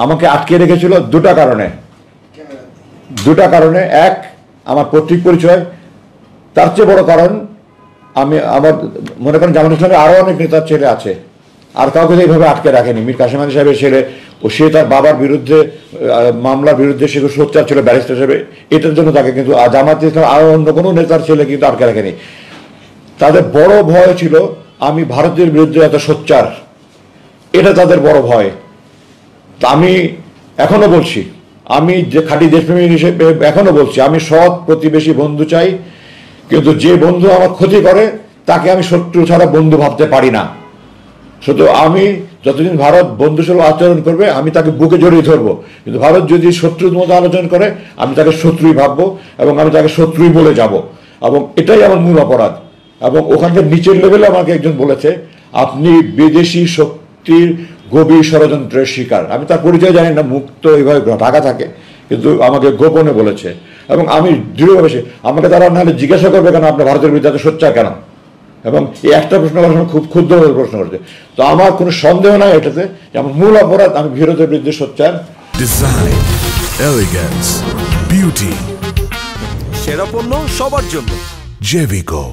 আমাকে আটকে রেখেছিল দুটা কারণে। এক, আমার পৈতৃক পরিচয়। তার চেয়ে বড় কারণ, আমার মনে করেন জামাত ইসলামের আরও অনেক নেতার ছেলে আছে, আর কাউকে এইভাবে আটকে রাখেনি। মীর কাসেম আলী সাহেবের ছেলে, সে তার বাবার বিরুদ্ধে মামলার বিরুদ্ধে সে সোচ্চার ছিল ব্যারিস্টার হিসেবে, এটার জন্য তাকে কিন্তু জামাত ইসলাম আরও অন্য কোনো নেতার ছেলে কিন্তু আটকে রাখেনি। তাদের বড় ভয় ছিল আমি ভারতের বিরুদ্ধে এত সোচ্চার, এটা তাদের বড় ভয়। আমি এখনো বলছি, আমি যে খাঁটি দেশপ্রেমিক হিসেবে এখনো বলছি, আমি সৎ প্রতিবেশী বন্ধু চাই, কিন্তু যে বন্ধু আমার ক্ষতি করে তাকে আমি শত্রু ছাড়া বন্ধু ভাবতে পারি না। শুধু আমি যতদিন ভারত বন্ধুসুলভ আচরণ করবে আমি তাকে বুকে জড়িয়ে ধরবো, কিন্তু ভারত যদি শত্রুর মতো আলোচনা করে আমি তাকে শত্রুই ভাববো এবং আমি তাকে শত্রুই বলে যাব, এবং এটাই আমার মূল অপরাধ। এবং ওখানকার নিচের লেভেলে আমাকে একজন বলেছে আপনি বিদেশি শক্তির গভীর ষড়যন্ত্রের শিকার। আমি তার পরিচয় জানি না, মুখ তো এইভাবে ঢাকা থাকে, কিন্তু আমাকে গোপনে বলেছে। এবং আমি দৃঢ়ভাবে, আমাকে তারা নাহলে জিজ্ঞাসা করবে কেন আপনি ভারতের বিরুদ্ধে এত সোচ্চার কেন, এবং এই একটা প্রশ্ন করার সময় খুব ক্ষুদ্রভাবে প্রশ্ন করছে। তো আমার কোনো সন্দেহ নাই এটাতে যে আমার মূল অপরাধ আমি ভারতের বিরুদ্ধে সোচ্চার। ডিজাইন, এলিগেন্স, বিউটি, সেরা পণ্য সবার জন্য। জেভিকো।